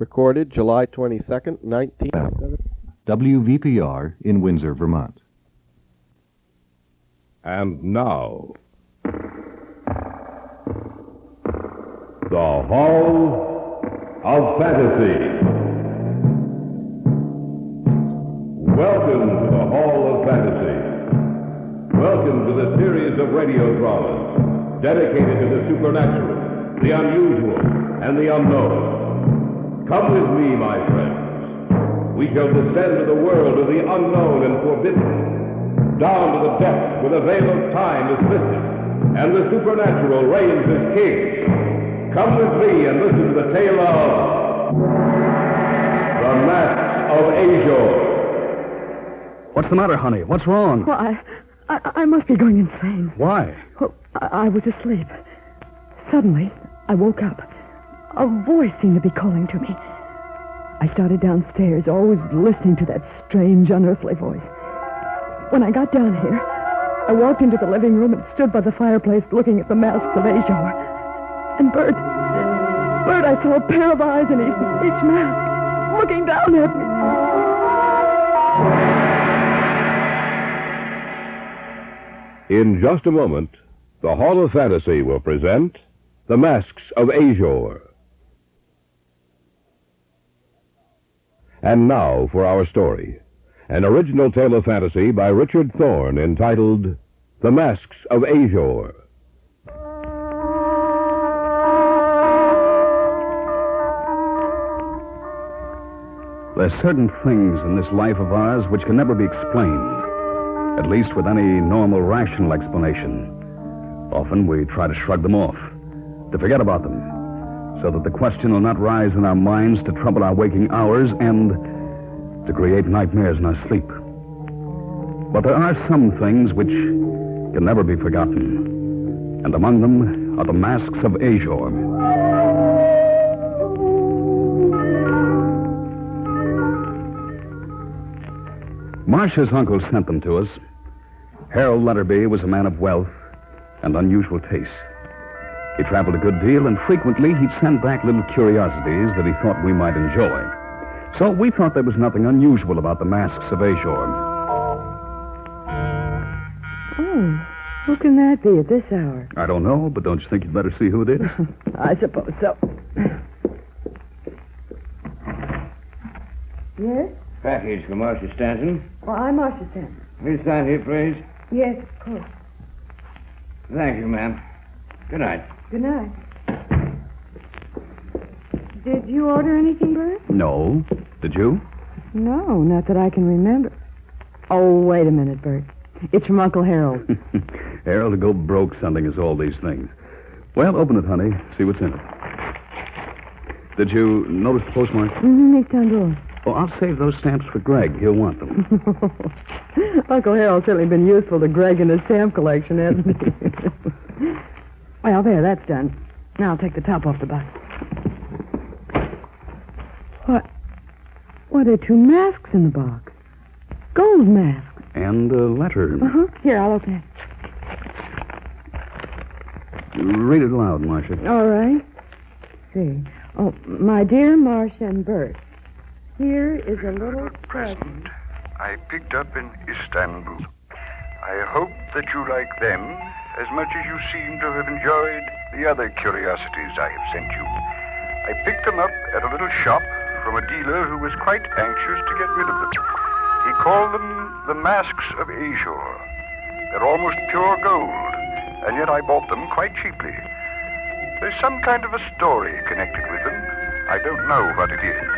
Recorded July 22nd, 19... WVPR in Windsor, Vermont. And now, the Hall of Fantasy. Welcome to the Hall of Fantasy. Welcome to the series of radio dramas dedicated to the supernatural, the unusual, and the unknown. Come with me, my friends. We shall descend to the world of the unknown and forbidden, down to the depths where the veil of time is lifted, and the supernatural reigns as king. Come with me and listen to the tale of The Masks of Ashor. What's the matter, honey? What's wrong? Well, I must be going insane. Why? Well, I was asleep. Suddenly, I woke up. A voice seemed to be calling to me. I started downstairs, always listening to that strange, unearthly voice. When I got down here, I walked into the living room and stood by the fireplace looking at the masks of Ashor. And Bert, I saw a pair of eyes in each mask, looking down at me. In just a moment, the Hall of Fantasy will present The Masks of Ashor. And now for our story, an original tale of fantasy by Richard Thorne entitled The Masks of Ashor. There's certain things in this life of ours which can never be explained, at least with any normal, rational explanation. Often we try to shrug them off, to forget about them, so that the question will not rise in our minds to trouble our waking hours and to create nightmares in our sleep. But there are some things which can never be forgotten, and among them are the masks of Ashor. Marcia's uncle sent them to us. Harold Letterby was a man of wealth and unusual taste. He traveled a good deal, and frequently he'd send back little curiosities that he thought we might enjoy. So we thought there was nothing unusual about the masks of Ashor. Oh, who can that be at this hour? I don't know, but don't you think you'd better see who it is? I suppose so. Yes? Package for Marcia Stanton. Well, I'm Marcia Stanton. Will you sign here, please? Yes, of course. Thank you, ma'am. Good night. Good night. Did you order anything, Bert? No. Did you? No, not that I can remember. Oh, wait a minute, Bert. It's from Uncle Harold. Harold to go broke sending us all these things. Well, open it, honey. See what's in it. Did you notice the postmark? Mm-hmm, next down door. Oh, I'll save those stamps for Greg. He'll want them. Uncle Harold's certainly been useful to Greg in his stamp collection, hasn't he? Well, there, that's done. Now I'll take the top off the box. What are two masks in the box? Gold masks. And a letter. Uh-huh. Here, I'll open it. Read it aloud, Marcia. All right. See. Oh, my dear Marcia and Bert, here is a little present I picked up in Istanbul. I hope that you like them as much as you seem to have enjoyed the other curiosities I have sent you. I picked them up at a little shop from a dealer who was quite anxious to get rid of them. He called them the Masks of Ashor. They're almost pure gold, and yet I bought them quite cheaply. There's some kind of a story connected with them. I don't know what it is.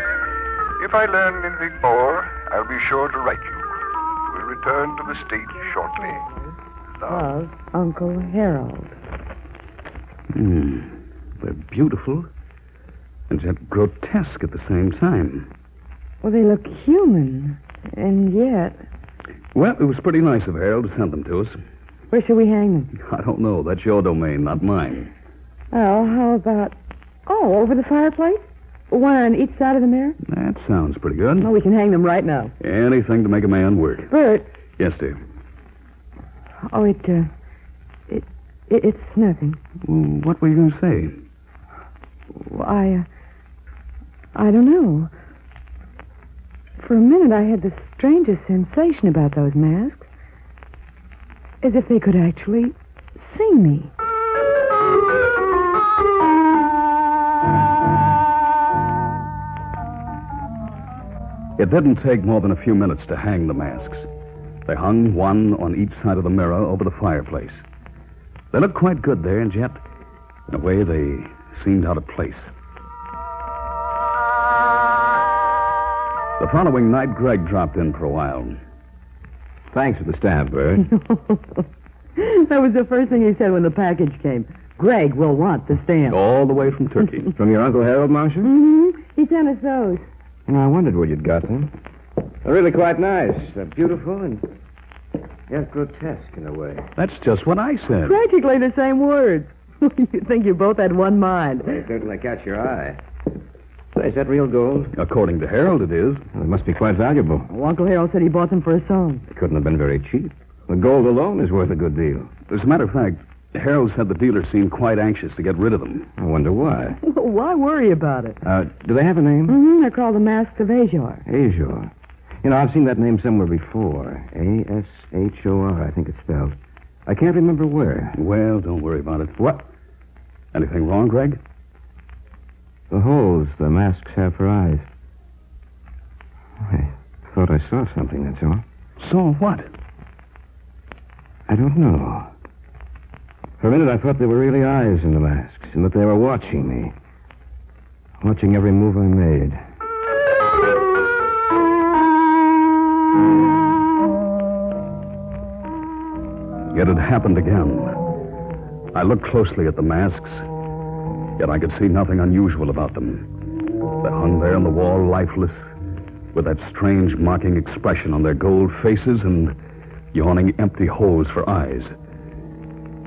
If I learn anything more, I'll be sure to write you. We'll return to the stage shortly. of Uncle Harold. They're beautiful and yet grotesque at the same time. Well, they look human, and yet... Well, it was pretty nice of Harold to send them to us. Where shall we hang them? I don't know. That's your domain, not mine. Oh, how about... Oh, over the fireplace? One on each side of the mirror? That sounds pretty good. Oh, we can hang them right now. Anything to make a man work. Bert. Yes, dear. Oh, it's nothing. Well, what were you going to say? Well, I don't know. For a minute, I had the strangest sensation about those masks. As if they could actually see me. It didn't take more than a few minutes to hang the masks. They hung one on each side of the mirror over the fireplace. They looked quite good there, and yet, in a way, they seemed out of place. The following night, Greg dropped in for a while. Thanks for the stamp, Bert. That was the first thing he said when the package came. Greg will want the stamp. All the way from Turkey. From your Uncle Harold, Marcia? Mm-hmm. He sent us those. I wondered where you'd got them. They're really quite nice. They're beautiful and yet grotesque in a way. That's just what I said. Practically the same words. You'd think you both had one mind. They certainly catch your eye. Say, is that real gold? According to Harold, it is. Well, it must be quite valuable. Well, Uncle Harold said he bought them for a song. It couldn't have been very cheap. The gold alone is worth a good deal. As a matter of fact, Harold said the dealer seemed quite anxious to get rid of them. I wonder why. Well, why worry about it? Do they have a name? Mm-hmm. They're called the Masks of Ashor. Ashor. You know, I've seen that name somewhere before. A-S-H-O-R, I think it's spelled. I can't remember where. Well, don't worry about it. What? Anything wrong, Greg? The holes the masks have for eyes. I thought I saw something, that's all. Saw what? I don't know. For a minute, I thought there were really eyes in the masks, and that they were watching me. Watching every move I made. Yet it happened again. I looked closely at the masks, yet I could see nothing unusual about them. They hung there on the wall, lifeless, with that strange, mocking expression on their gold faces and yawning empty holes for eyes.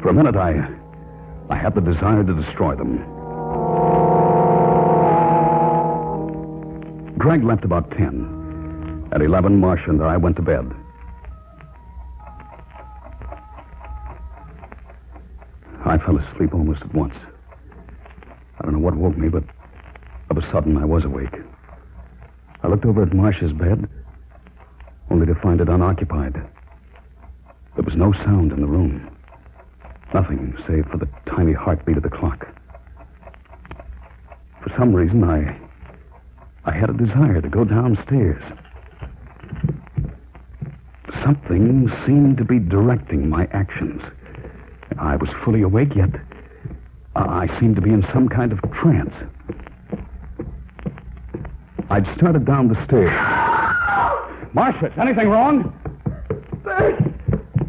For a minute, I had the desire to destroy them. Greg left about 10. At 11, Marcia and I went to bed. I fell asleep almost at once. I don't know what woke me, but of a sudden I was awake. I looked over at Marcia's bed, only to find it unoccupied. There was no sound in the room. Nothing save for the tiny heartbeat of the clock. For some reason, I had a desire to go downstairs. Something seemed to be directing my actions. I was fully awake, yet I seemed to be in some kind of trance. I'd started down the stairs. Marcia, is anything wrong? Bert!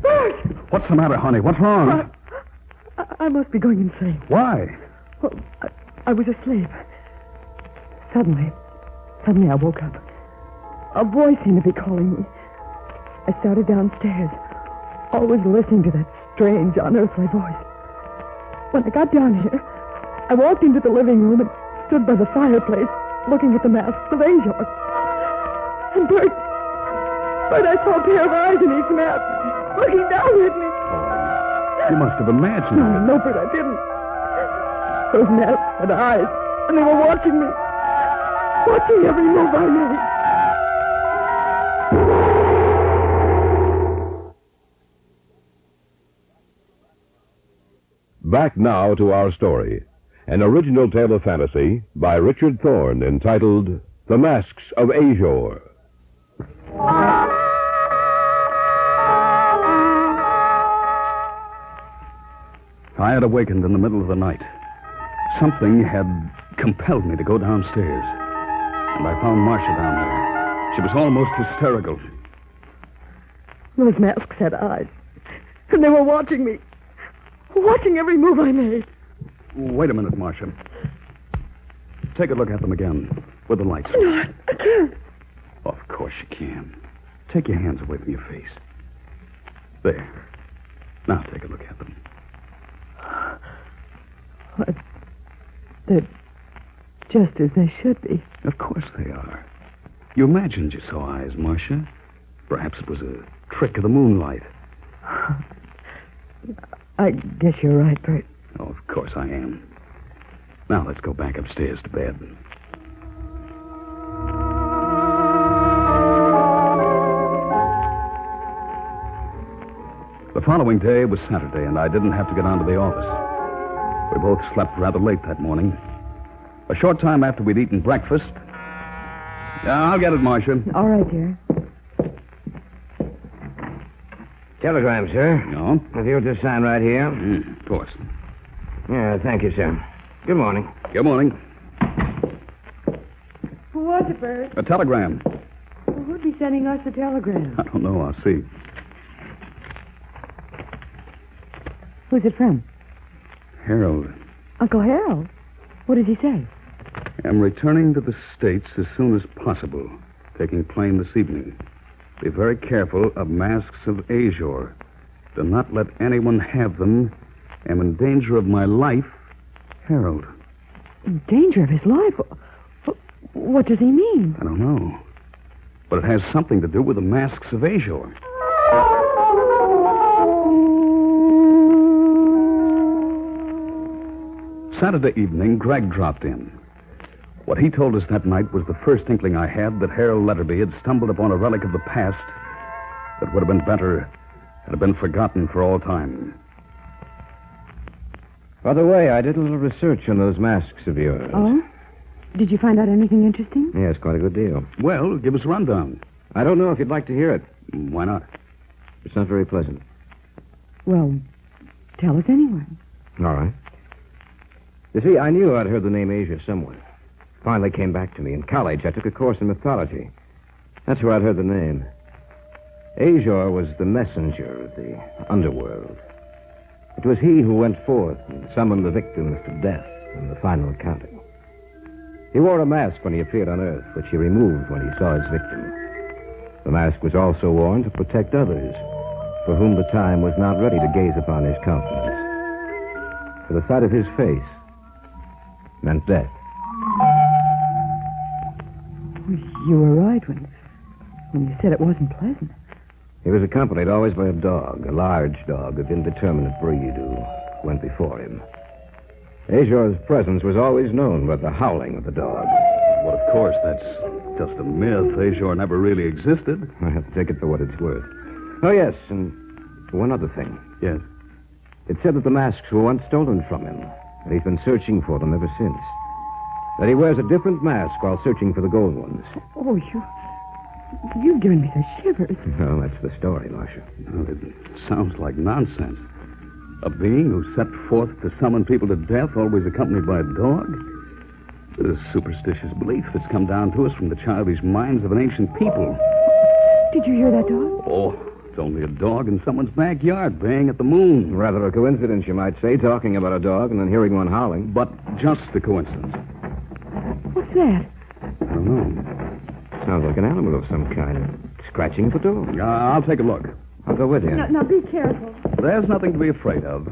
Bert! What's the matter, honey? What's wrong? I must be going insane. Why? Well, I was asleep. Suddenly I woke up. A voice seemed to be calling me. I started downstairs, always listening to that strange, unearthly voice. When I got down here, I walked into the living room and stood by the fireplace, looking at the masks of Ashor. And Bert, I saw a pair of eyes in each mask, looking down at me. You must have imagined it. No, Bert, I didn't. Those masks had eyes, and they were watching me. Watching every move I made. Back now to our story. An original tale of fantasy by Richard Thorne entitled The Masks of Ashor. I had awakened in the middle of the night. Something had compelled me to go downstairs. And I found Marcia down there. She was almost hysterical. Those masks had eyes. And they were watching me. Watching every move I made. Wait a minute, Marcia. Take a look at them again, with the lights on. No, I can't. Of course you can. Take your hands away from your face. There. Now take a look at them. They're just as they should be. Of course they are. You imagined you saw eyes, Marcia. Perhaps it was a trick of the moonlight. I guess you're right, Bert. Oh, of course I am. Now let's go back upstairs to bed. following day was Saturday, and I didn't have to get on to the office. We both slept rather late that morning. A short time after we'd eaten breakfast... I'll get it, Marcia. All right, dear. Telegram, sir. No? If you'll just sign right here. Of course. Yeah, thank you, sir. Good morning. Good morning. Who was it, Bert? A telegram. Well, who'd be sending us a telegram? I don't know. I'll see. Who's it from? Harold. Uncle Harold. What does he say? I'm returning to the States as soon as possible. Taking plane this evening. Be very careful of masks of Ashor. Do not let anyone have them. Am in danger of my life. Harold. In danger of his life? What does he mean? I don't know. But it has something to do with the masks of Ashor. Saturday evening, Greg dropped in. What he told us that night was the first inkling I had that Harold Letterby had stumbled upon a relic of the past that would have been better had it been forgotten for all time. By the way, I did a little research on those masks of yours. Oh? Did you find out anything interesting? Yes, quite a good deal. Well, give us a rundown. I don't know if you'd like to hear it. Why not? It's not very pleasant. Well, tell us anyway. All right. You see, I knew I'd heard the name Asia somewhere. Finally came back to me. In college, I took a course in mythology. That's where I'd heard the name. Ashor was the messenger of the underworld. It was he who went forth and summoned the victims to death in the final accounting. He wore a mask when he appeared on Earth, which he removed when he saw his victim. The mask was also worn to protect others, for whom the time was not ready to gaze upon his countenance. For the sight of his face meant death. You were right when you said it wasn't pleasant. He was accompanied always by a dog, a large dog of indeterminate breed who went before him. Ashor's presence was always known by the howling of the dog. Well, of course, that's just a myth. Ashor never really existed. I have to take it for what it's worth. Oh, yes, and one other thing. Yes. It said that the masks were once stolen from him, and he's been searching for them ever since. That he wears a different mask while searching for the gold ones. Oh, you've given me the shivers. Well, that's the story, Marcia. Well, it sounds like nonsense. A being who set forth to summon people to death, always accompanied by a dog? It's a superstitious belief that's come down to us from the childish minds of an ancient people. Did you hear that dog? Oh, it's only a dog in someone's backyard baying at the moon. Rather a coincidence, you might say, talking about a dog and then hearing one howling. But just a coincidence. What's that? I don't know. Sounds like an animal of some kind. Scratching at the door. I'll take a look. I'll go with you. Now, be careful. There's nothing to be afraid of.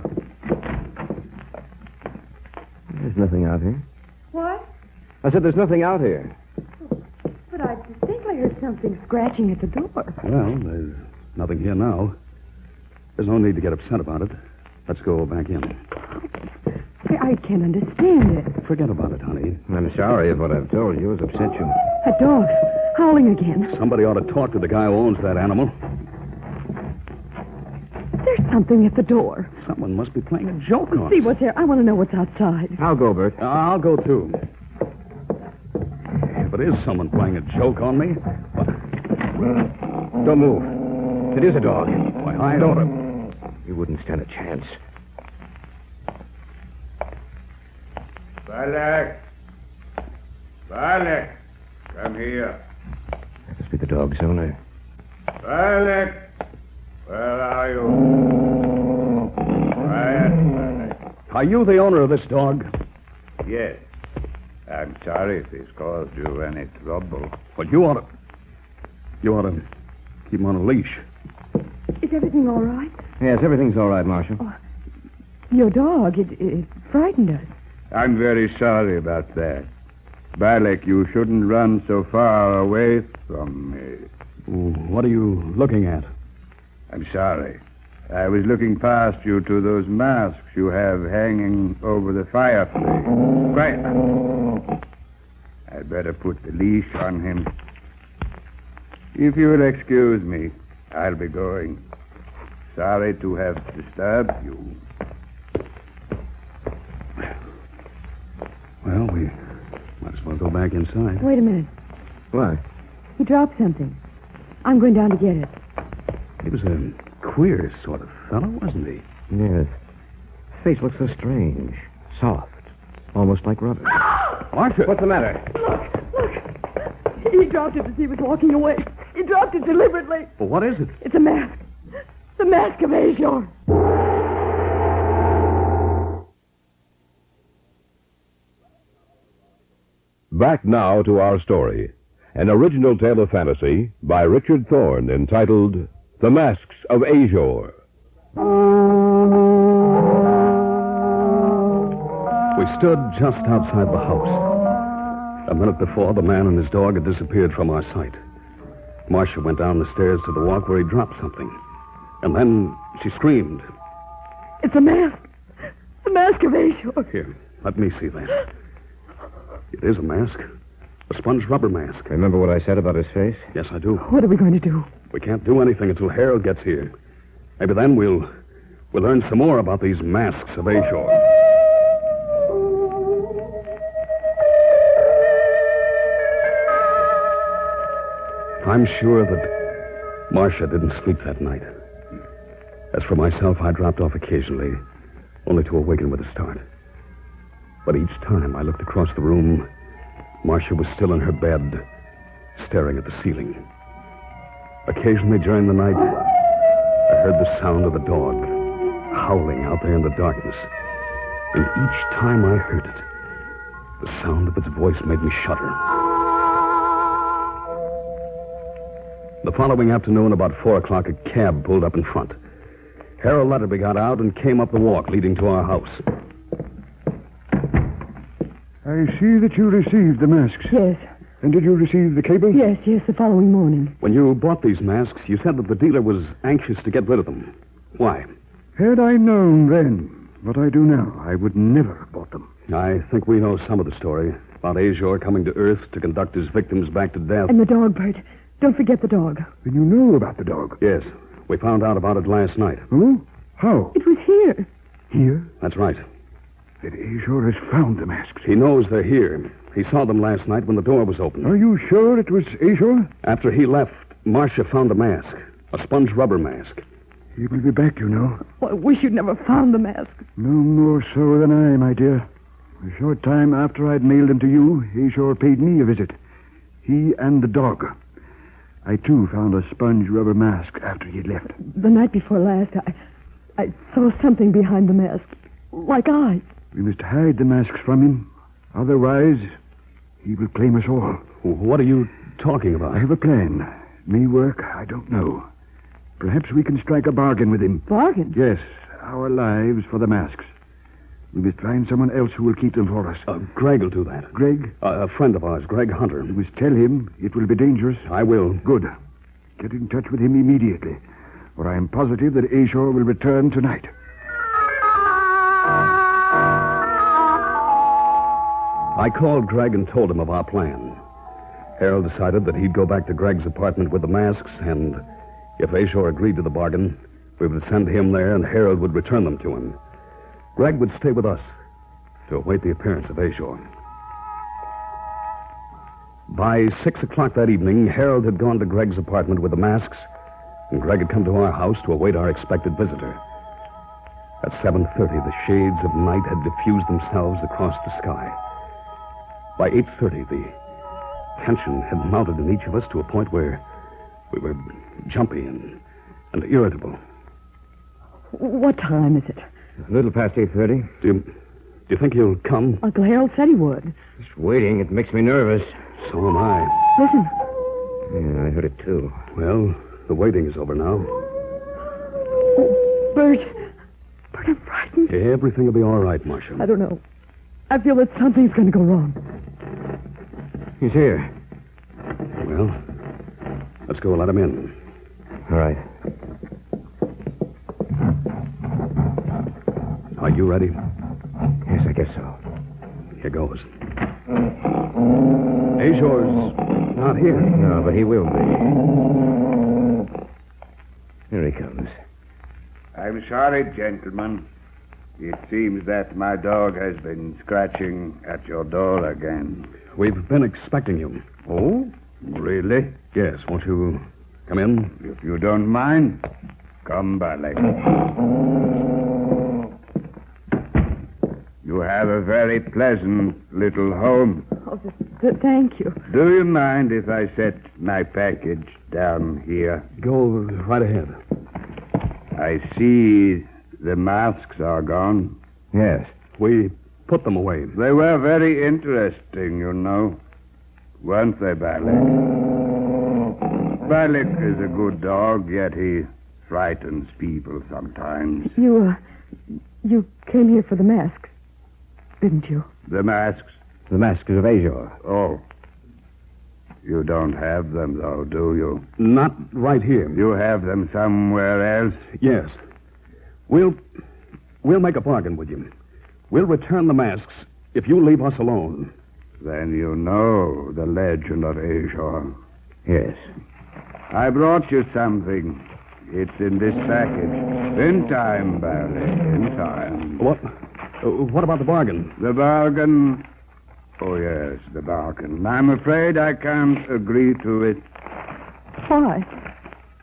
There's nothing out here. What? I said there's nothing out here. But I think I heard something scratching at the door. Well, there's nothing here now. There's no need to get upset about it. Let's go back in. I can't understand it. Forget about it, honey. I'm sorry if what I've told you has upset you. That dog's howling again. Somebody ought to talk to the guy who owns that animal. There's something at the door. Someone must be playing a joke on us. See what's there. I want to know what's outside. I'll go, Bert. I'll go, too. If it is someone playing a joke on me... Don't move. It is a dog. Why, I ought to... You wouldn't stand a chance. Balak! Balak! Come here. That must be the dog's owner. Balak! Where are you? Quiet, Balak. Are you the owner of this dog? Yes. I'm sorry if he's caused you any trouble. But you ought to keep him on a leash. Is everything all right? Yes, everything's all right, Marshal. Oh, your dog, it frightened us. I'm very sorry about that. Balak, you shouldn't run so far away from me. What are you looking at? I'm sorry. I was looking past you to those masks you have hanging over the fireplace. Quiet. I'd better put the leash on him. If you'll excuse me, I'll be going. Sorry to have disturbed you. Well, we might as well go back inside. Wait a minute. What? He dropped something. I'm going down to get it. He was a queer sort of fellow, wasn't he? Yes. His face looks so strange. Soft. Almost like rubber. Marcia! What's the matter? Look. He dropped it as he was walking away. He dropped it deliberately. Well, what is it? It's a mask. The mask of Ashor. Back now to our story. An original tale of fantasy by Richard Thorne entitled The Masks of Ashor. We stood just outside the house. A minute before, the man and his dog had disappeared from our sight. Marcia went down the stairs to the walk where he dropped something. And then she screamed. It's a mask. The mask of Ashor. Here, let me see that. It is a mask. A sponge rubber mask. Remember what I said about his face? Yes, I do. What are we going to do? We can't do anything until Harold gets here. Maybe then we'll learn some more about these masks of Ashor. I'm sure that Marcia didn't sleep that night. As for myself, I dropped off occasionally, only to awaken with a start. But each time I looked across the room, Marcia was still in her bed, staring at the ceiling. Occasionally during the night, I heard the sound of a dog howling out there in the darkness. And each time I heard it, the sound of its voice made me shudder. The following afternoon, about 4 o'clock, a cab pulled up in front. Harold Letterby got out and came up the walk leading to our house. I see that you received the masks. Yes. And did you receive the cable? Yes, the following morning. When you bought these masks, you said that the dealer was anxious to get rid of them. Why? Had I known then what I do now, I would never have bought them. I think we know some of the story about Ashor coming to Earth to conduct his victims back to death. And the dog, Bert. Don't forget the dog. Then you know about the dog? Yes. We found out about it last night. Oh? How? It was here. Here? That's right. That Ashor has found the masks. He knows they're here. He saw them last night when the door was open. Are you sure it was Ashor? After he left, Marcia found a mask. A sponge rubber mask. He will be back, you know. Oh, I wish you'd never found the mask. No more so than I, my dear. A short time after I'd mailed them to you, Ashor paid me a visit. He and the dog. I, too, found a sponge rubber mask after he'd left. The night before last, I saw something behind the mask. Like eyes. We must hide the masks from him. Otherwise, he will claim us all. What are you talking about? I have a plan. It may work, I don't know. Perhaps we can strike a bargain with him. Bargain? Yes, our lives for the masks. We must find someone else who will keep them for us. Greg will do that. Greg? A friend of ours, Greg Hunter. We must tell him it will be dangerous. I will. Good. Get in touch with him immediately, or I am positive that Ashor will return tonight. I called Greg and told him of our plan. Harold decided that he'd go back to Greg's apartment with the masks, and if Ashor agreed to the bargain, we would send him there and Harold would return them to him. Greg would stay with us to await the appearance of Ashor. By 6 o'clock that evening, Harold had gone to Greg's apartment with the masks, and Greg had come to our house to await our expected visitor. At 7:30, the shades of night had diffused themselves across the sky. By 8:30, the tension had mounted in each of us to a point where we were jumpy and irritable. What time is it? A little past 8:30. Do you think he'll come? Uncle Harold said he would. Just waiting. It makes me nervous. So am I. Listen. Yeah, I heard it, too. Well, the waiting is over now. Oh, Bert. Bert, I'm frightened. Everything will be all right, Marcia. I don't know. I feel that something's going to go wrong. He's here. Well, let's go let him in. All right. Are you ready? Yes, I guess so. Here goes. Ashor's not here. No, but he will be. Here he comes. I'm sorry, gentlemen. It seems that my dog has been scratching at your door again. We've been expecting you. Oh? Really? Yes, won't you come in? If you don't mind, come, Balak. You have a very pleasant little home. Oh, thank you. Do you mind if I set my package down here? Go right ahead. I see the masks are gone. Yes. We put them away. They were very interesting, you know. Weren't they, Balak? Balak is a good dog, yet he frightens people sometimes. You came here for the masks, didn't you? The masks? The masks of Ashor. Oh. You don't have them, though, do you? Not right here. You have them somewhere else? Yes. We'll make a bargain with you. We'll return the masks if you leave us alone. Then you know the legend of Ashor. Yes. I brought you something. It's in this package. In time, Barry. In time. What about the bargain? The bargain? Oh, yes, the bargain. I'm afraid I can't agree to it. Why?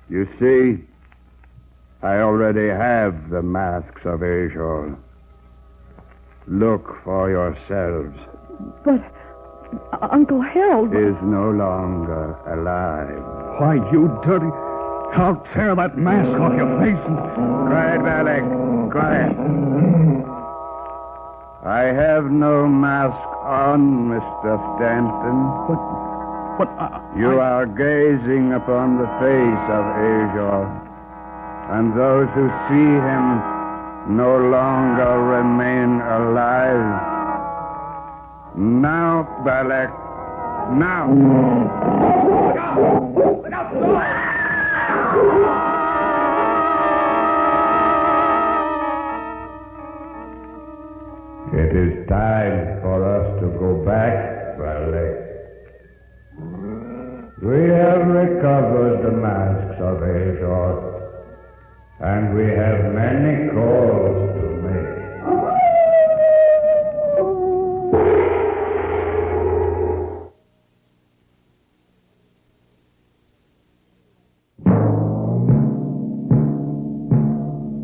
You see, I already have the masks of Ashor. Look for yourselves. But Uncle Harold is no longer alive. Why, you dirty... I'll tear that mask off your face and... Quiet, Balak. Quiet. I have no mask on, Mr. Stanton. But you are gazing upon the face of Ashor, and those who see him no longer remain alive. Now, Balak. Now. Look out! It is time for us to go back, Balak. We have recovered the masks of Ashor, and we have many calls to make.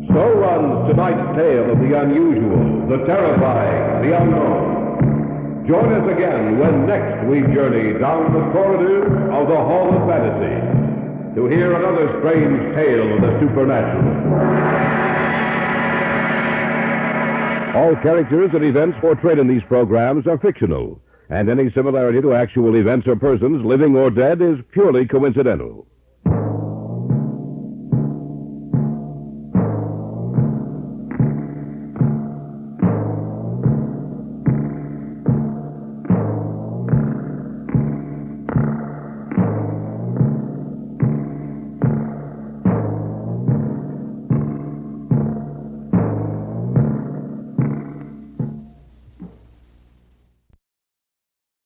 So runs tonight's tale of the unusual, the terrifying, the unknown. Join us again when next we journey down the corridors of the Hall of Fantasy to hear another strange tale of the supernatural. All characters and events portrayed in these programs are fictional, and any similarity to actual events or persons, living or dead, is purely coincidental.